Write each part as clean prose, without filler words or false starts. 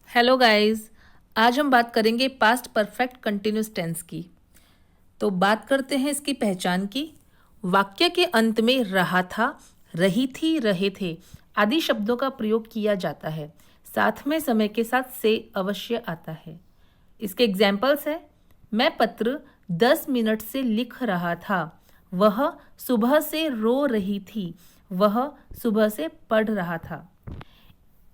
Hello guys. आज हम बात करेंगे पास्ट परफेक्ट कंटिन्यूस टेंस की। तो बात करते हैं इसकी पहचान की। वाक्य के अंत में रहा था, रही थी, रहे थे आदि शब्दों का प्रयोग किया जाता है। साथ में समय के साथ से अवश्य आता है। इसके एग्जाम्पल्स है, मैं पत्र 10 मिनट से लिख रहा था, वह सुबह से रो रही थी, वह सुबह से पढ़ रहा था।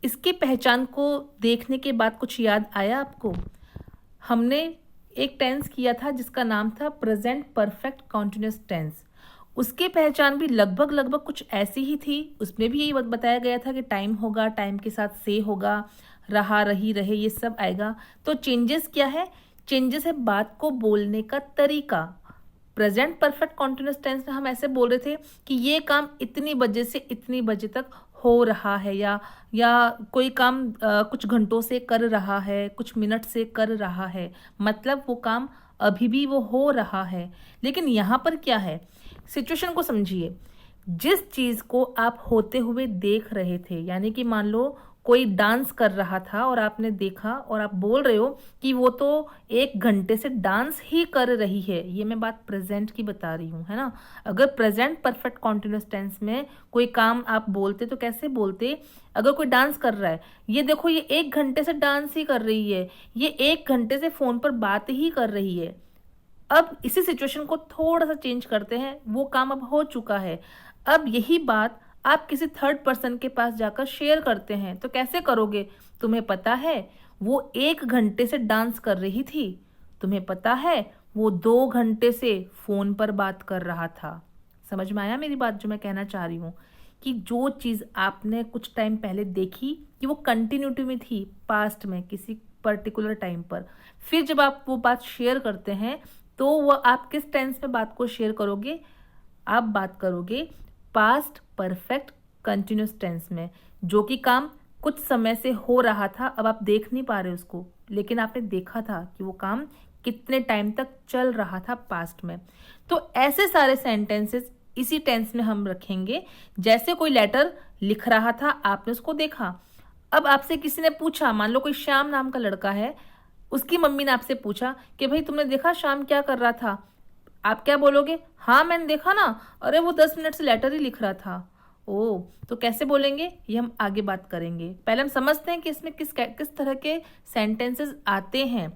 इसकी पहचान को देखने के बाद कुछ याद आया आपको? हमने एक टेंस किया था जिसका नाम था प्रेजेंट परफेक्ट कॉन्टिन्यूस टेंस। उसकी पहचान भी लगभग लगभग कुछ ऐसी ही थी। उसमें भी यही बताया गया था कि टाइम होगा, टाइम के साथ से होगा, रहा, रही, रहे, ये सब आएगा। तो चेंजेस क्या है? चेंजेस है बात को बोलने का तरीका। प्रेजेंट परफेक्ट कॉन्टिन्यूस टेंस में हम ऐसे बोल रहे थे कि ये काम इतनी बजे से इतनी बजे तक हो रहा है, या कोई काम कुछ घंटों से कर रहा है, कुछ मिनट से कर रहा है, मतलब वो काम अभी भी वो हो रहा है। लेकिन यहाँ पर क्या है, सिचुएशन को समझिए। जिस चीज को आप होते हुए देख रहे थे, यानी कि मान लो कोई डांस कर रहा था और आपने देखा और आप बोल रहे हो कि वो तो 1 घंटे से डांस ही कर रही है, ये मैं बात प्रेजेंट की बता रही हूँ, है ना। अगर प्रेजेंट परफेक्ट कॉन्टिन्यूस टेंस में कोई काम आप बोलते तो कैसे बोलते? अगर कोई डांस कर रहा है, ये देखो ये 1 घंटे से डांस ही कर रही है, ये 1 घंटे से फोन पर बात ही कर रही है। अब इसी सिचुएशन को थोड़ा सा चेंज करते हैं, वो काम अब हो चुका है। अब यही बात आप किसी थर्ड पर्सन के पास जाकर शेयर करते हैं तो कैसे करोगे? तुम्हें पता है वो 1 घंटे से डांस कर रही थी, तुम्हें पता है वो 2 घंटे से फोन पर बात कर रहा था। समझ में आया मेरी बात? जो मैं कहना चाह रही हूँ कि जो चीज आपने कुछ टाइम पहले देखी कि वो कंटिन्यूटी में थी, पास्ट में किसी पर्टिकुलर टाइम पर, फिर जब आप वो बात शेयर करते हैं तो वो आप किस टेंस में बात को शेयर करोगे? आप बात करोगे पास्ट परफेक्ट कंटिन्यूस टेंस में। जो कि काम कुछ समय से हो रहा था, अब आप देख नहीं पा रहे उसको, लेकिन आपने देखा था कि वो काम कितने टाइम तक चल रहा था पास्ट में। तो ऐसे सारे सेंटेंसेस इसी टेंस में हम रखेंगे। जैसे कोई लेटर लिख रहा था, आपने उसको देखा। अब आपसे किसी ने पूछा, मान लो कोई श्याम नाम का लड़का है, उसकी मम्मी ने आपसे पूछा कि भाई तुमने देखा श्याम क्या कर रहा था? आप क्या बोलोगे? हाँ मैंने देखा ना, अरे वो 10 मिनट से लेटर ही लिख रहा था। ओ, तो कैसे बोलेंगे ये हम आगे बात करेंगे। पहले हम समझते हैं कि इसमें किस तरह के सेंटेंसेस आते हैं।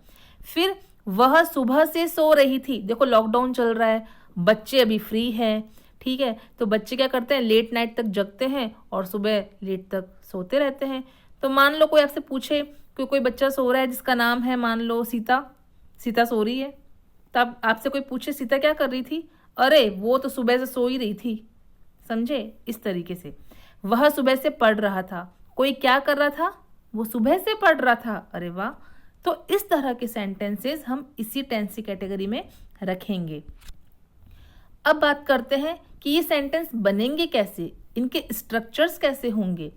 फिर वह सुबह से सो रही थी। देखो लॉकडाउन चल रहा है, बच्चे अभी फ्री हैं, ठीक है, तो बच्चे क्या करते हैं, लेट नाइट तक जगते हैं और सुबह लेट तक सोते रहते हैं। तो मान लो कोई आपसे पूछे कि कोई बच्चा सो रहा है जिसका नाम है मान लो सीता, सीता सो रही है। तब आपसे कोई पूछे सीता क्या कर रही थी? अरे वो तो सुबह से सो ही रही थी। समझे? इस तरीके से वह सुबह से पढ़ रहा था। कोई क्या कर रहा था? वो सुबह से पढ़ रहा था। अरे वाह। तो इस तरह के सेंटेंसेस हम इसी टेंस की कैटेगरी में रखेंगे। अब बात करते हैं कि ये सेंटेंस बनेंगे कैसे, इनके स्ट्रक्चर्स कैसे होंगे।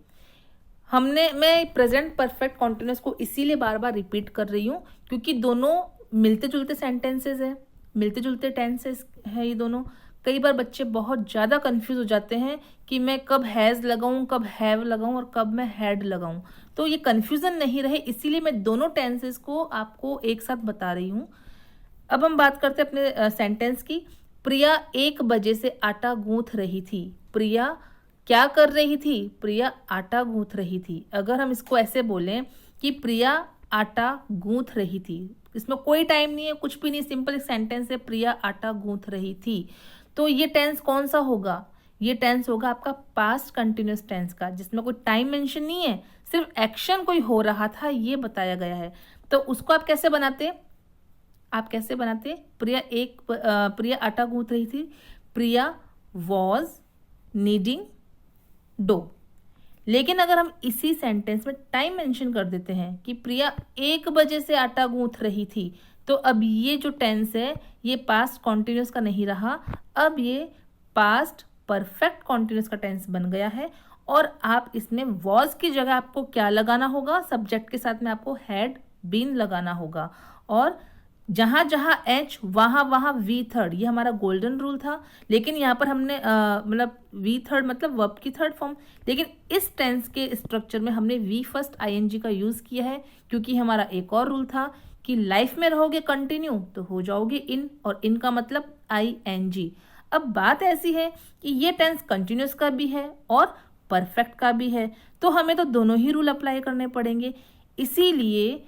मैं प्रेजेंट परफेक्ट कॉन्टिन्यूस को इसीलिए बार बार रिपीट कर रही हूँ क्योंकि दोनों मिलते जुलते सेंटेंसेस हैं, मिलते जुलते टेंसेस है ये दोनों। कई बार बच्चे बहुत ज़्यादा कंफ्यूज हो जाते हैं कि मैं कब हैज़ लगाऊं, कब हैव लगाऊं और कब मैं हैड लगाऊं। तो ये कंफ्यूजन नहीं रहे इसीलिए मैं दोनों टेंसेस को आपको एक साथ बता रही हूँ। अब हम बात करते हैं अपने सेंटेंस की। प्रिया 1 बजे से आटा गूंथ रही थी। प्रिया क्या कर रही थी? प्रिया आटा गूंथ रही थी। अगर हम इसको ऐसे बोलें कि प्रिया आटा गूंथ रही थी, इसमें कोई टाइम नहीं है, कुछ भी नहीं, सिंपल एक सेंटेंस है, प्रिया आटा गूंथ रही थी। तो ये टेंस कौन सा होगा? ये टेंस होगा आपका पास्ट कंटिन्यूस टेंस का, जिसमें कोई टाइम मेंशन नहीं है, सिर्फ एक्शन कोई हो रहा था ये बताया गया है। तो उसको आप कैसे बनाते? प्रिया आटा गूंथ रही थी। प्रिया वॉज नीडिंग डो। लेकिन अगर हम इसी सेंटेंस में टाइम मेंशन कर देते हैं कि प्रिया 1 बजे से आटा गूंथ रही थी, तो अब ये जो टेंस है ये पास्ट कॉन्टिन्यूस का नहीं रहा, अब ये पास्ट परफेक्ट कॉन्टिन्यूस का टेंस बन गया है। और आप इसमें वॉज की जगह आपको क्या लगाना होगा? सब्जेक्ट के साथ में आपको हैड बीन लगाना होगा। और जहाँ जहाँ एच वहाँ वहाँ वी थर्ड, ये हमारा गोल्डन रूल था। लेकिन यहाँ पर हमने मतलब वी थर्ड मतलब वर्ब की थर्ड फॉर्म, लेकिन इस टेंस के स्ट्रक्चर में हमने वी फर्स्ट आईएनजी का यूज़ किया है, क्योंकि हमारा एक और रूल था कि लाइफ में रहोगे कंटिन्यू तो हो जाओगे इन, और इन का मतलब आईएनजी। अब बात ऐसी है कि ये टेंस कंटिन्यूस का भी है और परफेक्ट का भी है, तो हमें तो दोनों ही रूल अप्लाई करने पड़ेंगे। इसीलिए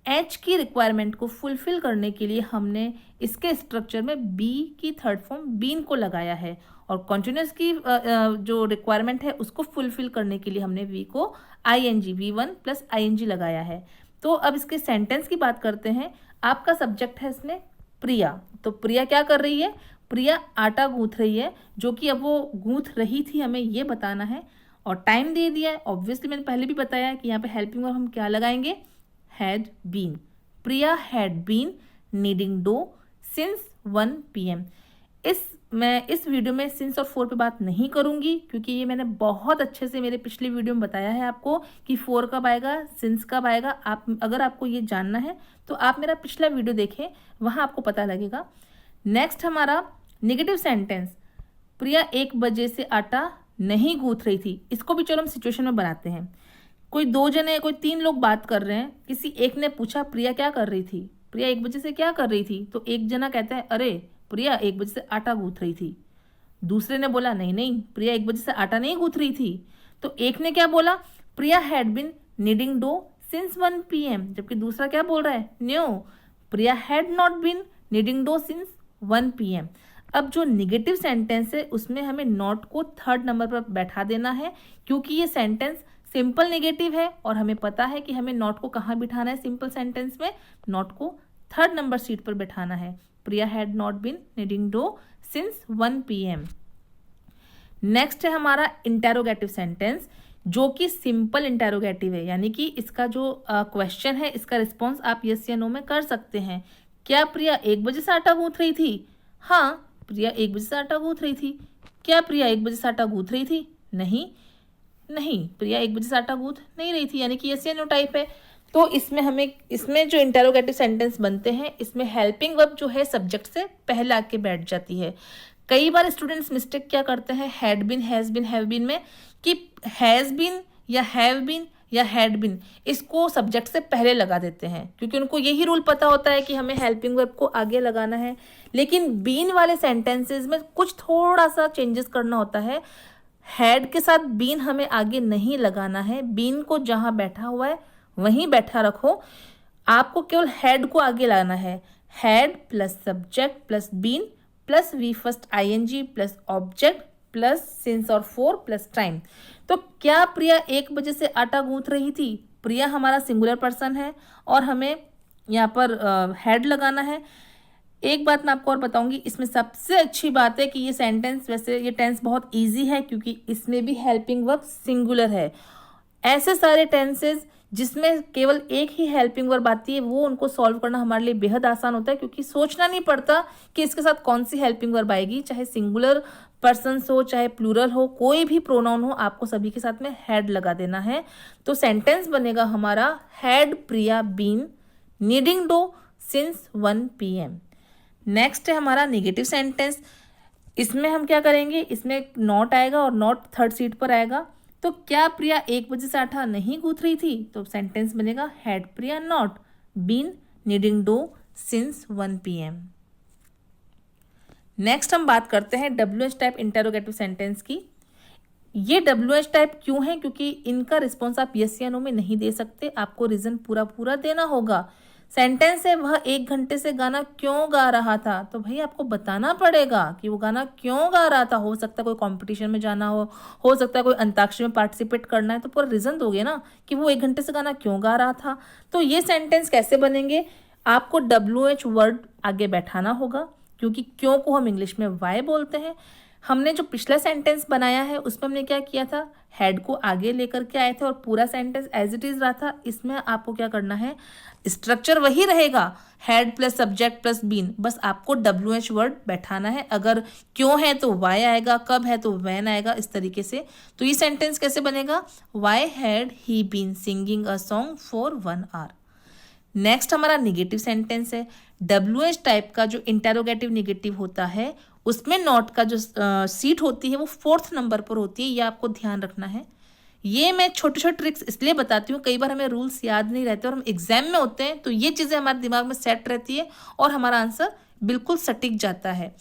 एच की रिक्वायरमेंट को फुलफिल करने के लिए हमने इसके स्ट्रक्चर में बी की थर्ड फॉर्म बीन को लगाया है, और कॉन्टिन्यूस की जो रिक्वायरमेंट है उसको फुलफिल करने के लिए हमने वी को आईएनजी V1 प्लस आईएनजी लगाया है। तो अब इसके सेंटेंस की बात करते हैं। आपका सब्जेक्ट है इसमें प्रिया, तो प्रिया क्या कर रही है? प्रिया आटा गूंथ रही है, जो कि अब वो गूंथ रही थी हमें ये बताना है, और टाइम दे दिया है। ऑब्वियसली मैंने पहले भी बताया कि यहाँ पे हेल्पिंग वर्ब हम क्या लगाएंगे? Had been. Priya had been needing dough since 1 PM। मैं इस वीडियो में सिंस और 4 पे बात नहीं करूंगी, क्योंकि ये मैंने बहुत अच्छे से मेरे पिछले वीडियो में बताया है आपको कि 4 कब आएगा, सिंस कब आएगा। अगर आपको ये जानना है तो आप मेरा पिछला वीडियो देखें, वहां आपको पता लगेगा। नेक्स्ट हमारा नेगेटिव सेंटेंस, प्रिया 1 बजे से आटा नहीं गूंथ रही थी। इसको भी चलो हम सिचुएशन में बनाते हैं। कोई 2 जने, कोई 3 लोग बात कर रहे हैं। किसी एक ने पूछा प्रिया क्या कर रही थी, प्रिया 1 बजे से क्या कर रही थी? तो एक जना कहता है अरे प्रिया 1 बजे से आटा गूंथ रही थी। दूसरे ने बोला नहीं नहीं, प्रिया 1 बजे से आटा नहीं गूंथ रही थी। तो एक ने क्या बोला? Priya had been kneading dough since 1 PM। जबकि दूसरा क्या बोल रहा है? No, Priya had not been kneading dough since 1 PM। अब जो निगेटिव सेंटेंस है उसमें हमें नॉट को थर्ड नंबर पर बैठा देना है, क्योंकि ये सेंटेंस सिंपल नेगेटिव है और हमें पता है कि हमें नॉट को कहाँ बिठाना है। सिंपल सेंटेंस में नॉट को थर्ड नंबर सीट पर बैठाना है। Priya had not been kneading dough since 1 PM। Next है हमारा इंटेरोगेटिव सेंटेंस, जो कि सिंपल इंटेरोगेटिव है, यानी कि इसका जो क्वेश्चन है इसका रिस्पॉन्स आप यस या नो में कर सकते हैं। क्या प्रिया 1 बजे से आटा गूंथ रही थी? हाँ, प्रिया 1 बजे से आटा गूंथ रही थी। क्या प्रिया 1 बजे से आटा गूंथ रही थी? नहीं नहीं, प्रिया 1 बजे से आटा गूंथ नहीं रही थी, यानी कि यस या नो टाइप है। तो इसमें जो इंटेरोगेटिव सेंटेंस बनते हैं, इसमें हेल्पिंग वर्ब जो है सब्जेक्ट से पहले आके बैठ जाती है। कई बार स्टूडेंट्स मिस्टेक क्या करते हैं had been, has been, have been में, कि हैज बिन या हैव बिन या हैड बिन इसको सब्जेक्ट से पहले लगा देते हैं, क्योंकि उनको यही रूल पता होता है कि हमें हेल्पिंग वर्ब को आगे लगाना है। लेकिन बीन वाले सेंटेंसेस में कुछ थोड़ा सा चेंजेस करना होता है। हैड के साथ बीन हमें आगे नहीं लगाना है। बीन को जहां बैठा हुआ है वहीं बैठा रखो, आपको केवल हैड को आगे लाना है। Had plus subject plus been plus V first ING plus object plus since और 4 प्लस टाइम। तो क्या प्रिया 1 बजे से आटा गूंथ रही थी? प्रिया हमारा सिंगुलर पर्सन है और हमें यहाँ पर हैड लगाना है। एक बात मैं आपको और बताऊंगी, इसमें सबसे अच्छी बात है कि ये सेंटेंस, वैसे ये टेंस बहुत इजी है क्योंकि इसमें भी हेल्पिंग वर्ब सिंगुलर है। ऐसे सारे टेंसेस जिसमें केवल एक ही हेल्पिंग वर्ब आती है, वो उनको सॉल्व करना हमारे लिए बेहद आसान होता है, क्योंकि सोचना नहीं पड़ता कि इसके साथ कौन सी हेल्पिंग वर्ब आएगी। चाहे सिंगुलर पर्सन्स हो चाहे प्लूरल हो, कोई भी प्रोनाउन हो, आपको सभी के साथ में हैड लगा देना है। तो सेंटेंस बनेगा हमारा had Priya been needing dough since 1 PM। Next है हमारा नेगेटिव सेंटेंस। इसमें हम क्या करेंगे, इसमें नॉट आएगा और नॉट थर्ड सीट पर आएगा। तो क्या प्रिया 1 बजे से आटा नहीं गूंथ रही थी? तो सेंटेंस बनेगा had Priya not been needing dough since 1 PM। Next हम बात करते हैं WH टाइप इंटेरोगेटिव सेंटेंस की। ये WH टाइप क्यों है? क्योंकि इनका रिस्पॉन्स आप यस या नो में नहीं दे सकते, आपको रीजन पूरा देना होगा। सेंटेंस है वह 1 घंटे से गाना क्यों गा रहा था, तो भाई आपको बताना पड़ेगा कि वो गाना क्यों गा रहा था। हो सकता है कोई कंपटीशन में जाना हो सकता है कोई अंताक्षरी में पार्टिसिपेट करना है, तो पूरा रीजन दोगे ना कि वो 1 घंटे से गाना क्यों गा रहा था। तो ये सेंटेंस कैसे बनेंगे? आपको WH वर्ड आगे बैठाना होगा, क्योंकि क्यों को हम इंग्लिश में वाई बोलते हैं। हमने जो पिछला सेंटेंस बनाया है उसमें हमने क्या किया था, हेड को आगे लेकर के आए थे और पूरा सेंटेंस एज इट इज रहा था। इसमें आपको क्या करना है, स्ट्रक्चर वही रहेगा, had plus subject plus been, बस आपको WH वर्ड बैठाना है। अगर क्यों है तो वाई आएगा, कब है तो व्हेन आएगा, इस तरीके से। तो ये सेंटेंस कैसे बनेगा, why had he been singing a song for 1 hour। Next हमारा निगेटिव सेंटेंस है। WH टाइप का जो इंटेरोगेटिव निगेटिव होता है उसमें नॉट का जो सीट होती है वो 4th नंबर पर होती है, ये आपको ध्यान रखना है। ये मैं छोटे छोटे ट्रिक्स इसलिए बताती हूँ, कई बार हमें रूल्स याद नहीं रहते और हम एग्जाम में होते हैं तो ये चीज़ें हमारे दिमाग में सेट रहती है और हमारा आंसर बिल्कुल सटीक जाता है।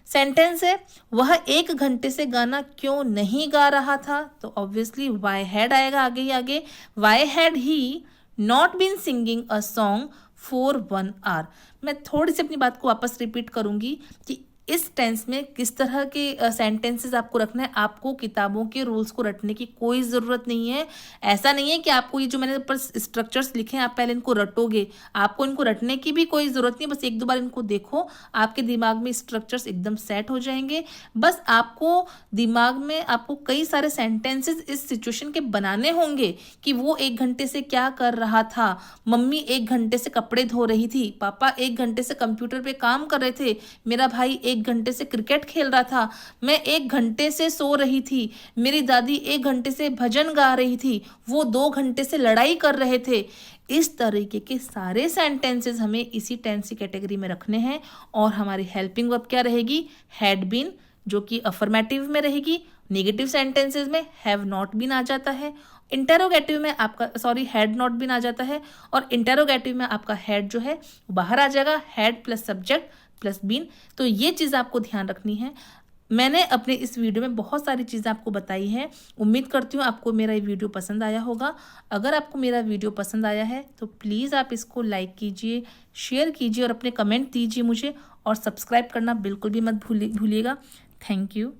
सेंटेंस है, वह 1 घंटे से गाना क्यों नहीं गा रहा था, तो ऑब्वियसली वाई हैड आएगा आगे ही आगे। Why had he not been singing a song for 1 hour। मैं थोड़ी सी अपनी बात को वापस रिपीट करूंगी कि इस टेंस में किस तरह के सेंटेंसेस आपको रखना है। आपको किताबों के रूल्स को रटने की कोई ज़रूरत नहीं है। ऐसा नहीं है कि आपको ये जो मैंने ऊपर स्ट्रक्चर्स लिखे हैं आप पहले इनको रटोगे, आपको इनको रटने की भी कोई ज़रूरत नहीं। बस 1-2 बार इनको देखो, आपके दिमाग में स्ट्रक्चर्स एकदम सेट हो जाएंगे। बस आपको दिमाग में आपको कई सारे सेंटेंसेस इस सिचुएशन के बनाने होंगे कि वो 1 घंटे से क्या कर रहा था, मम्मी 1 घंटे से कपड़े धो रही थी, पापा 1 घंटे से कंप्यूटर पे काम कर रहे थे, मेरा भाई 1 घंटे से क्रिकेट खेल रहा था, मैं 1 घंटे से सो रही थी, मेरी दादी 1 घंटे से भजन गा रही थी, वो 2 घंटे से लड़ाई कर रहे थे। इस तरीके के सारे सेंटेंसेस हमें इसी टेंस की कैटेगरी में रखने हैं। और हमारी हेल्पिंग वर्ब क्या रहेगी, हैड बीन, जो कि अफर्मेटिव में रहेगी। नेगेटिव सेंटेंसेस में हैव नॉट बीन आ जाता है। इंटेरोगेटिव में आपका हैड नॉट बीन आ जाता है। और इंटेरोगेटिव में आपका हैड जो है बाहर आ जाएगा, had plus subject plus been. तो ये चीज़ आपको ध्यान रखनी है। मैंने अपने इस वीडियो में बहुत सारी चीज़ें आपको बताई हैं। उम्मीद करती हूँ आपको मेरा ये वीडियो पसंद आया होगा। अगर आपको मेरा वीडियो पसंद आया है तो प्लीज़ आप इसको लाइक कीजिए, शेयर कीजिए और अपने कमेंट दीजिए मुझे, और सब्सक्राइब करना बिल्कुल भी मत भूलिएगा। Thank you.